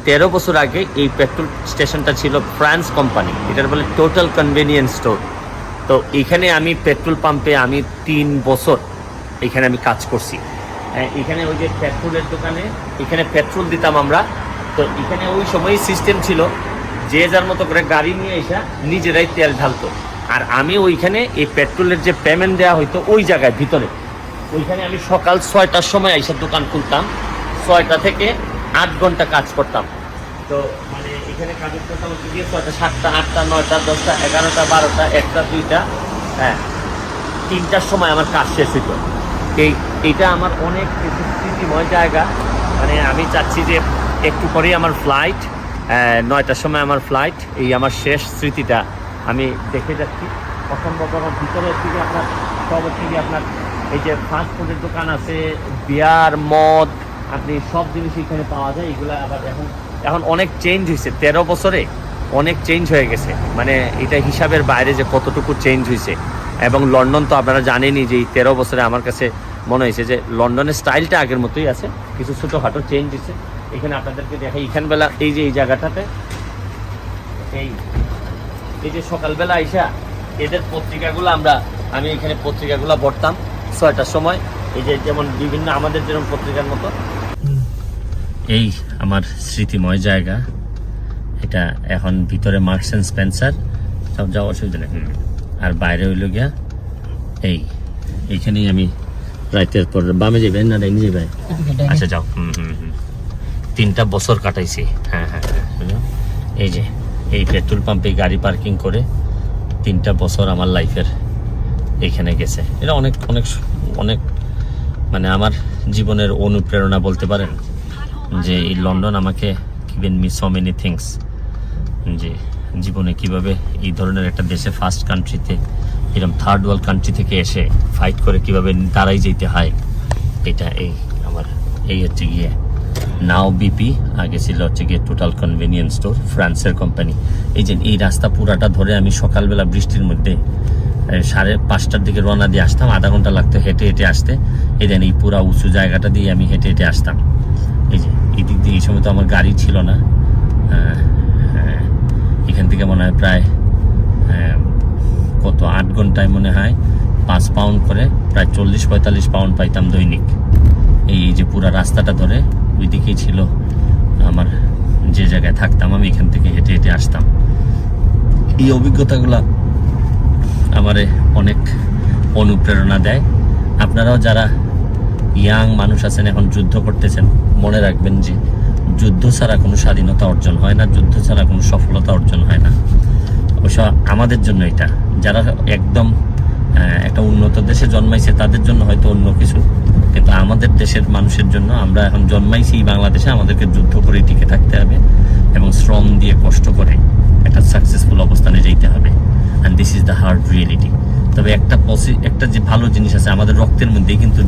13 বছর আগে এই পেট্রোল স্টেশনটা ছিল ফ্রান্স কোম্পানি, এটার বলে টোটাল কনভেনিয়েন্স স্টোর। তো এখানে আমি পেট্রোল পাম্পে আমি 3 বছর এখানে আমি কাজ করছি। এখানে ওই যে পেট্রোলের দোকানে এখানে পেট্রোল দিতাম আমরা। তো এখানে ওই সময় সিস্টেম ছিল যে যার মতো করে গাড়ি নিয়ে এসে নিজেরাই তেল ঢালতো, আর আমি ওইখানে এই পেট্রোলের যে পেমেন্ট দেওয়া হইতো ওই জায়গায় ভিতরে, ওইখানে আমি সকাল 6টার সময় এসে দোকান খুলতাম, 6টা থেকে 8 ঘন্টা কাজ করতাম। তো মানে এখানে কাজ করতাম হচ্ছে গিয়ে 6টা, 7টা, 8টা, 9টা, 10টা, 11টা, 12টা, 1টা, 2টা, হ্যাঁ 3টার সময় আমার কাজ শেষ হইতো। এইটা আমার অনেক স্মৃতিময় জায়গা। মানে আমি চাচ্ছি যে একটু পরেই আমার ফ্লাইট, 9টার সময় আমার ফ্লাইট। এই আমার শেষ স্মৃতিটা আমি দেখে যাচ্ছি। অসম্ভব আমার ভিতরে হচ্ছে গিয়ে আপনার সব হচ্ছে গিয়ে আপনার এই যে ফাস্ট ফুডের দোকান আছে, বিয়ার, মদ, আপনি সব জিনিস এখানে পাওয়া যায়। এগুলো আবার এখন অনেক চেঞ্জ হয়েছে, 13 বছরে অনেক চেঞ্জ হয়ে গেছে। মানে এটা হিসাবের বাইরে যে কতটুকু চেঞ্জ হয়েছে। এবং লন্ডন তো আপনারা জানেনই যে এই 13 বছরে আমার কাছে মনে হয়েছে যে লন্ডনের স্টাইলটা আগের মতোই আছে, কিছু ছোটোখাটো চেঞ্জ হয়েছে। এখানে আপনাদেরকে দেখাই, এখানবেলা এই যে এই জায়গাটাতে এই যে সকালবেলা আইসা এদের পত্রিকাগুলো আমি এখানে পত্রিকাগুলো পড়তাম 6টার সময়। এই যে যেমন বিভিন্ন আমাদের যেরকম পত্রিকার মতো। এই আমার স্মৃতিময় জায়গা এটা। এখন ভিতরে মার্কস অ্যান্ড স্পেন্সার সব যাওয়া অসুবিধা নেই, আর বাইরে হইল গিয়া এইখানেই আমি রাইতের পর বামে যাবেন না ডাইনি যাবে? আচ্ছা যাও। 3টা বছর কাটাইছি। হ্যাঁ, এই যে এই পেট্রোল পাম্পে গাড়ি পার্কিং করে 3টা বছর আমার লাইফের এইখানে গেছে। এটা অনেক অনেক অনেক মানে আমার জীবনের অনুপ্রেরণা বলতে পারেন, যে এই লন্ডন আমাকে given me so many things. যে জীবনে কিভাবে এই ধরনের একটা দেশে, ফার্স্ট কান্ট্রিতে, এরকম থার্ড ওয়ার্ল্ড কান্ট্রি থেকে এসে ফাইট করে কিভাবে দাঁড়াই যেতে হয়, এটা এই হচ্ছে গিয়ে নাও বিপি, আগে ছিল হচ্ছে গিয়ে টোটাল কনভেনিয়েন্স স্টোর, ফ্রান্সের কোম্পানি। এই যে এই রাস্তা পুরাটা ধরে আমি সকালবেলা বৃষ্টির মধ্যে 5:30টার দিকে রওনা দিয়ে আসতাম, আধা ঘন্টা লাগতো হেঁটে হেঁটে আসতে। এই দেন এই পুরা উঁচু জায়গাটা দিয়ে আমি হেঁটে হেঁটে আসতাম। এই যে এই দিক দিয়ে এই সময় তো আমার গাড়ি ছিল না। এখান থেকে মনে হয় প্রায় 8 ঘন্টায় মনে হয় 5 পাউন্ড করে প্রায় 40-45 পাউন্ড পাইতাম দৈনিক। এই যে পুরা রাস্তাটা ধরে ওইদিকেই ছিল আমার যে জায়গায় থাকতাম, আমি এখান থেকে হেঁটে হেঁটে আসতাম। এই অভিজ্ঞতাগুলো আমারে অনেক অনুপ্রেরণা দেয়। আপনারাও যারা ইয়াং মানুষ আছেন, এখন যুদ্ধ করতেছেন, মনে রাখবেন যে যুদ্ধ ছাড়া কোনো স্বাধীনতা অর্জন হয় না, যুদ্ধ ছাড়া কোনো সফলতা অর্জন হয় না। অবশ্য আমাদের জন্য এটা, যারা একদম একটা উন্নত দেশে জন্মাইছে তাদের জন্য হয়তো অন্য কিছু, কিন্তু আমাদের দেশের মানুষের জন্য, আমরা এখন জন্মাইছি বাংলাদেশে, আমাদেরকে যুদ্ধ করে টিকে থাকতে হবে এবং শ্রম দিয়ে কষ্ট করে একটা সাকসেসফুল অবস্থানে যেতে হবে। And this is the hard reality. তবে একটা যে ভালো জিনিস আছে, আমাদের রক্তের মধ্যেই কিন্তু